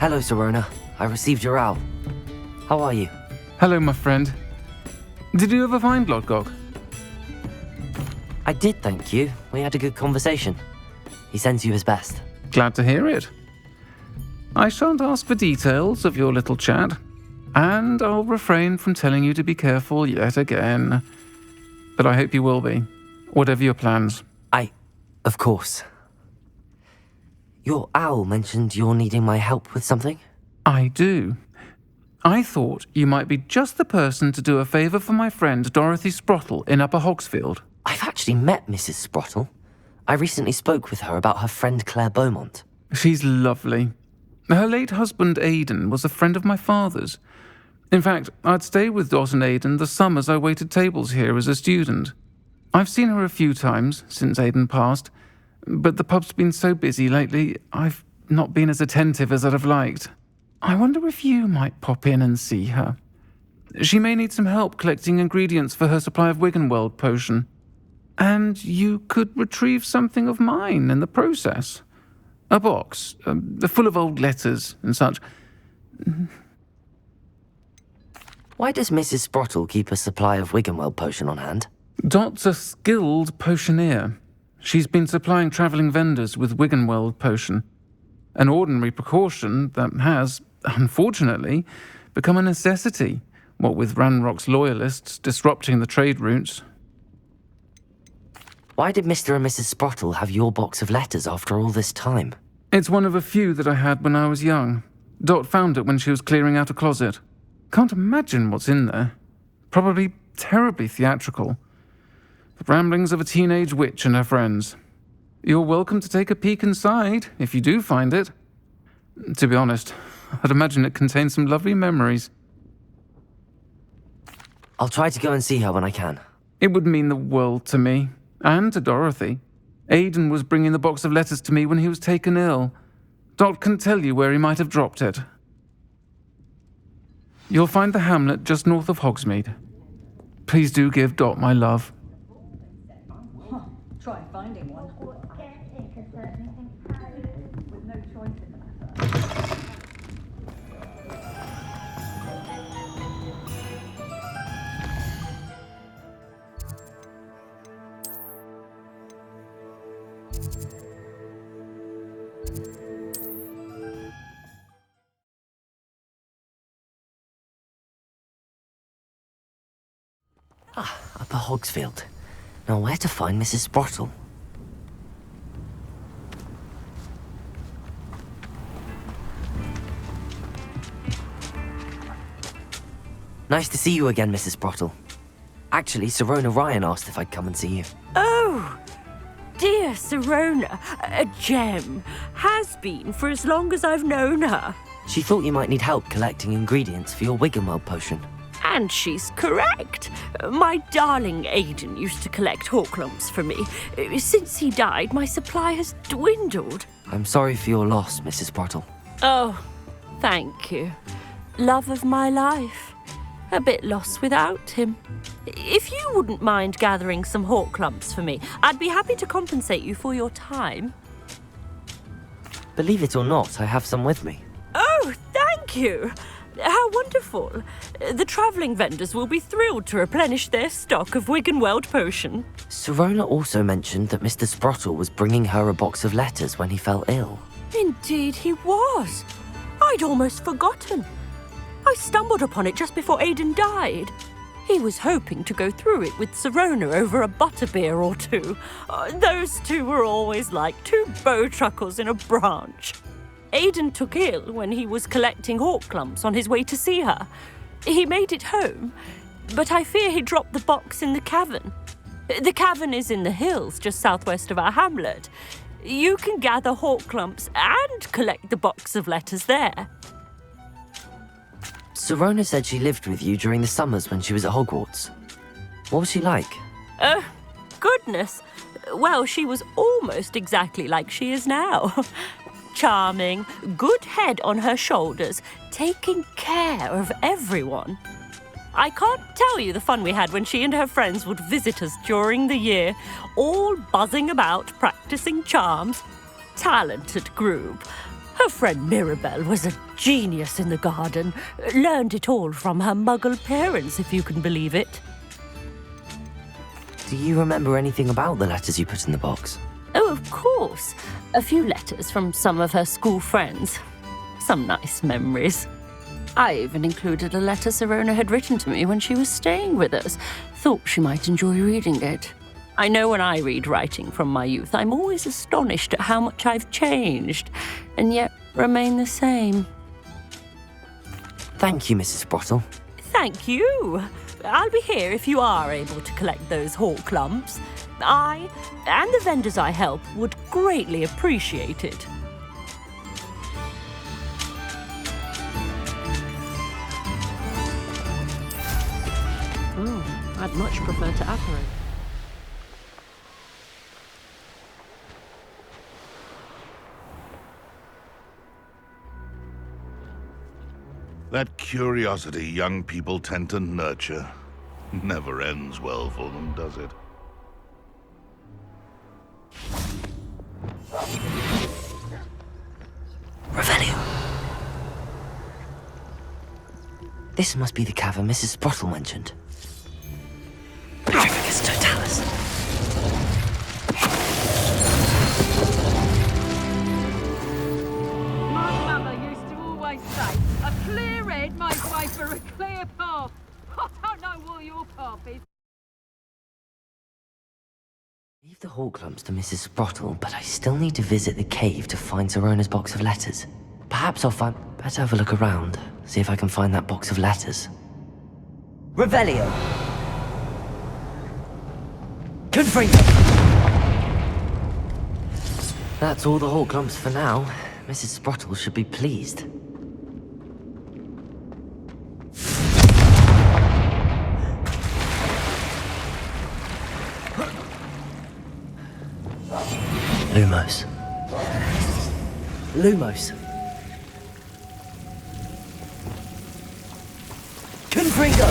Hello, Sirona. I received your owl. How are you? Hello, my friend. Did you ever find Lodgok? I did, thank you. We had a good conversation. He sends you his best. Glad to hear it. I shan't ask for details of your little chat, and I'll refrain from telling you to be careful yet again. But I hope you will be, whatever your plans. Of course. Your owl mentioned you're needing my help with something? I do. I thought you might be just the person to do a favour for my friend Dorothy Sprottle in Upper Hogsfield. I've actually met Mrs. Sprottle. I recently spoke with her about her friend Claire Beaumont. She's lovely. Her late husband Aidan was a friend of my father's. In fact, I'd stayed with Dot and Aidan the summers I waited tables here as a student. I've seen her a few times since Aidan passed, but the pub's been so busy lately, I've not been as attentive as I'd have liked. I wonder if you might pop in and see her. She may need some help collecting ingredients for her supply of Wiggenweld potion. And you could retrieve something of mine in the process. A box, full of old letters and such. Why does Mrs. Sprottle keep a supply of Wiggenweld potion on hand? Dot's a skilled potioneer. She's been supplying travelling vendors with Wiggenweld potion. An ordinary precaution that has, unfortunately, become a necessity, what with Ranrock's loyalists disrupting the trade routes. Why did Mr. and Mrs. Sprottle have your box of letters after all this time? It's one of a few that I had when I was young. Dot found it when she was clearing out a closet. Can't imagine what's in there. Probably terribly theatrical. The ramblings of a teenage witch and her friends. You're welcome to take a peek inside, if you do find it. To be honest, I'd imagine it contains some lovely memories. I'll try to go and see her when I can. It would mean the world to me, and to Dorothy. Aidan was bringing the box of letters to me when he was taken ill. Dot can tell you where he might have dropped it. You'll find the hamlet just north of Hogsmeade. Please do give Dot my love. Try finding one. With no choice in the matter. Upper Hogsfield. Now where to find Mrs. Sprottle? Nice to see you again, Mrs. Sprottle. Actually, Sirona Ryan asked if I'd come and see you. Oh, dear Sirona, a gem. Has been for as long as I've known her. She thought you might need help collecting ingredients for your Wiggenweld potion. And she's correct. My darling Aidan used to collect Horklumps for me. Since he died, my supply has dwindled. I'm sorry for your loss, Mrs. Sprottle. Oh, thank you. Love of my life. A bit lost without him. If you wouldn't mind gathering some Horklumps for me, I'd be happy to compensate you for your time. Believe it or not, I have some with me. Oh, thank you. How wonderful. The travelling vendors will be thrilled to replenish their stock of Wiggenweld potion. Sirona also mentioned that Mr. Sprottle was bringing her a box of letters when he fell ill. Indeed he was. I'd almost forgotten. I stumbled upon it just before Aidan died. He was hoping to go through it with Sirona over a butterbeer or two. Those two were always like two bowtruckles in a branch. Aidan took ill when he was collecting Horklumps on his way to see her. He made it home, but I fear he dropped the box in the cavern. The cavern is in the hills just southwest of our hamlet. You can gather Horklumps and collect the box of letters there. Sirona said she lived with you during the summers when she was at Hogwarts. What was she like? Goodness. Well, she was almost exactly like she is now. Charming, good head on her shoulders, taking care of everyone. I can't tell you the fun we had when she and her friends would visit us during the year, all buzzing about, practicing charms. Talented group. Her friend Mirabelle was a genius in the garden. Learned it all from her muggle parents, if you can believe it. Do you remember anything about the letters you put in the box? Oh, of course. A few letters from some of her school friends. Some nice memories. I even included a letter Sirona had written to me when she was staying with us. Thought she might enjoy reading it. I know when I read writing from my youth, I'm always astonished at how much I've changed, and yet remain the same. Thank you, Mrs. Sprottle. Thank you. I'll be here if you are able to collect those hawk lumps. I, and the vendors I help, would greatly appreciate it. Oh, I'd much prefer to apparate. That curiosity young people tend to nurture never ends well for them, does it? Revelio! This must be the cavern Mrs. Sprottle mentioned. Petrificus totalis. My mother used to always say, a clear head makes way for a clear path. I don't know what your path is. Leave the hawk lumps to Mrs. Sprottle, but I still need to visit the cave to find Sirona's box of letters. Perhaps I'll find... Better have a look around, see if I can find that box of letters. Revelio! Confringo! That's all the hawk lumps for now. Mrs. Sprottle should be pleased. Lumos. Lumos. Confringo!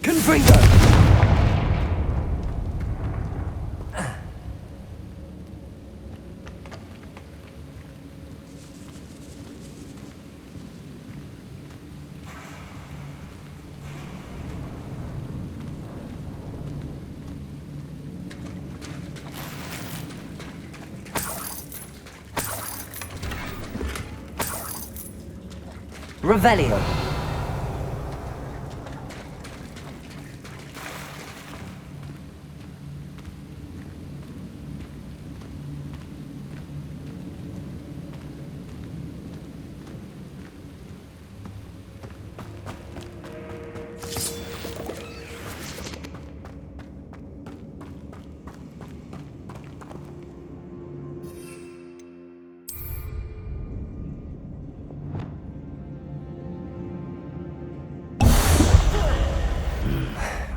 Confringo! Revelio.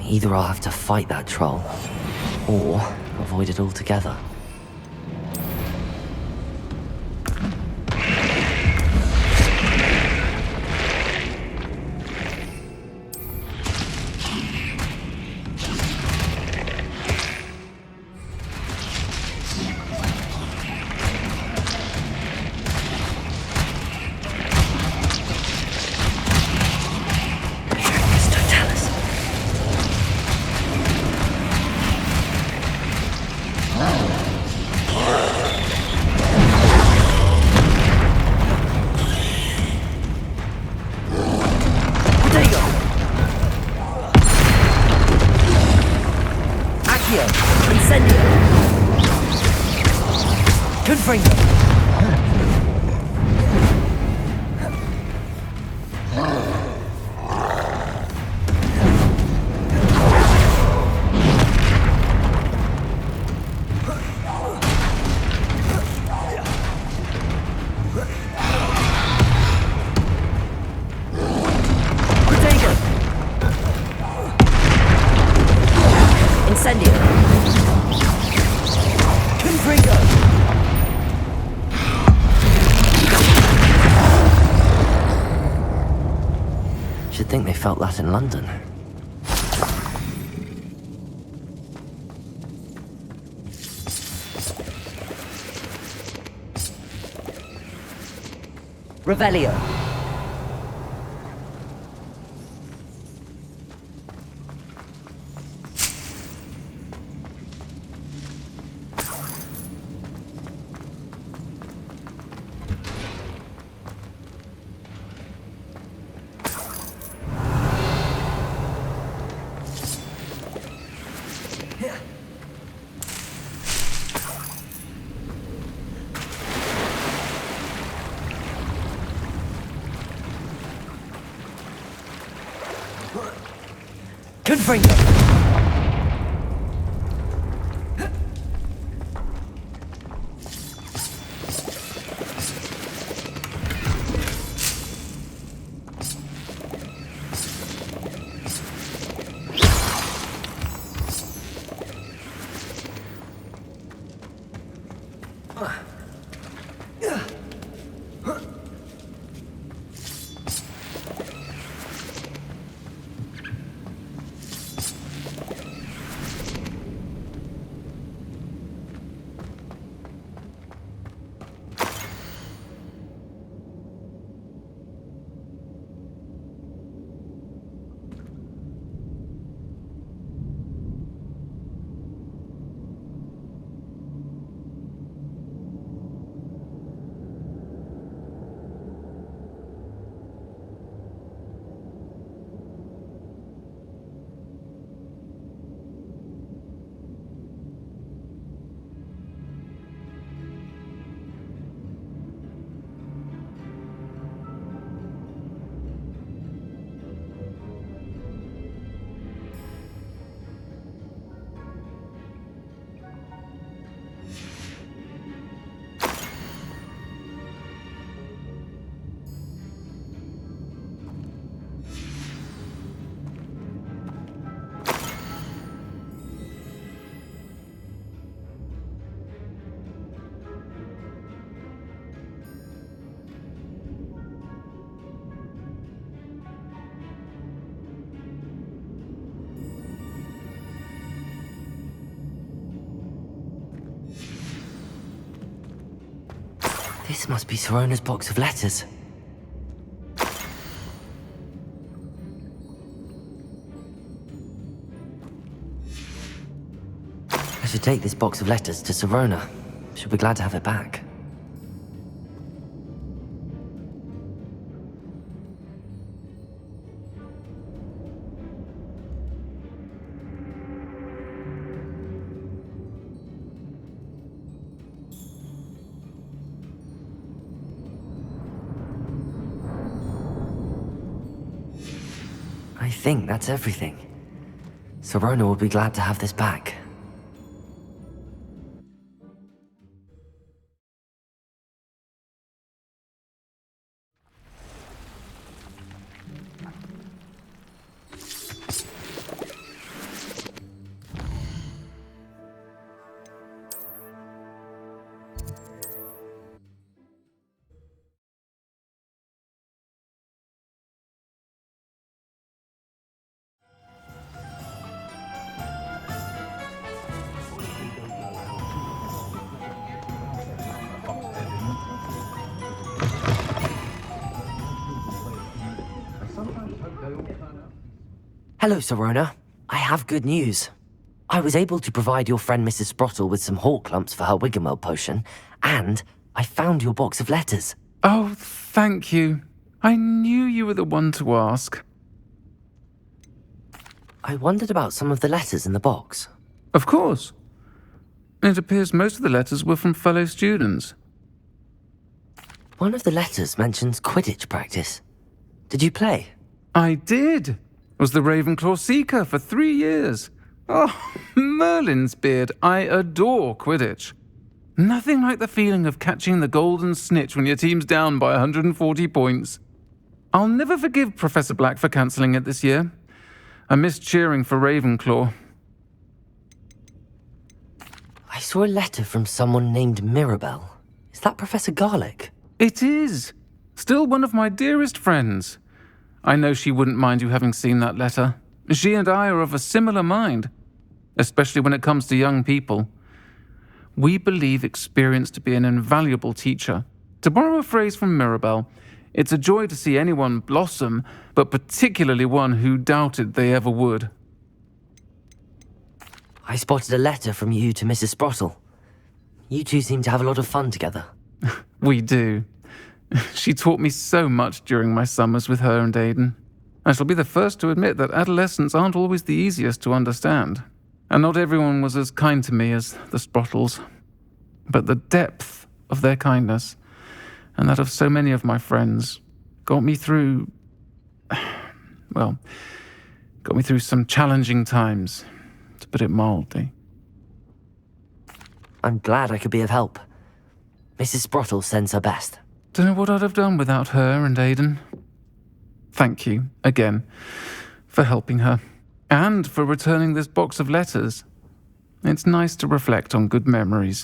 Either I'll have to fight that troll, or avoid it altogether. Oh. think they felt that in London. Revelio. Confringo! This must be Sirona's box of letters. I should take this box of letters to Sirona. She'll be glad to have it back. I think that's everything. Sirona will be glad to have this back. Hello, Sirona. I have good news. I was able to provide your friend Mrs. Sprottle with some hawk lumps for her Wiggenweld potion, and I found your box of letters. Oh, thank you. I knew you were the one to ask. I wondered about some of the letters in the box. Of course. It appears most of the letters were from fellow students. One of the letters mentions Quidditch practice. Did you play? I did. Was the Ravenclaw Seeker for 3 years. Oh, Merlin's beard. I adore Quidditch. Nothing like the feeling of catching the golden snitch when your team's down by 140 points. I'll never forgive Professor Black for cancelling it this year. I missed cheering for Ravenclaw. I saw a letter from someone named Mirabelle. Is that Professor Garlick? It is. Still one of my dearest friends. I know she wouldn't mind you having seen that letter. She and I are of a similar mind, especially when it comes to young people. We believe experience to be an invaluable teacher. To borrow a phrase from Mirabelle, it's a joy to see anyone blossom, but particularly one who doubted they ever would. I spotted a letter from you to Mrs. Sprottle. You two seem to have a lot of fun together. We do. She taught me so much during my summers with her and Aidan. I shall be the first to admit that adolescents aren't always the easiest to understand, and not everyone was as kind to me as the Sprottles. But the depth of their kindness, and that of so many of my friends, got me through some challenging times, to put it mildly. I'm glad I could be of help. Mrs. Sprottle sends her best. Don't know what I'd have done without her and Aidan. Thank you, again, for helping her, and for returning this box of letters. It's nice to reflect on good memories.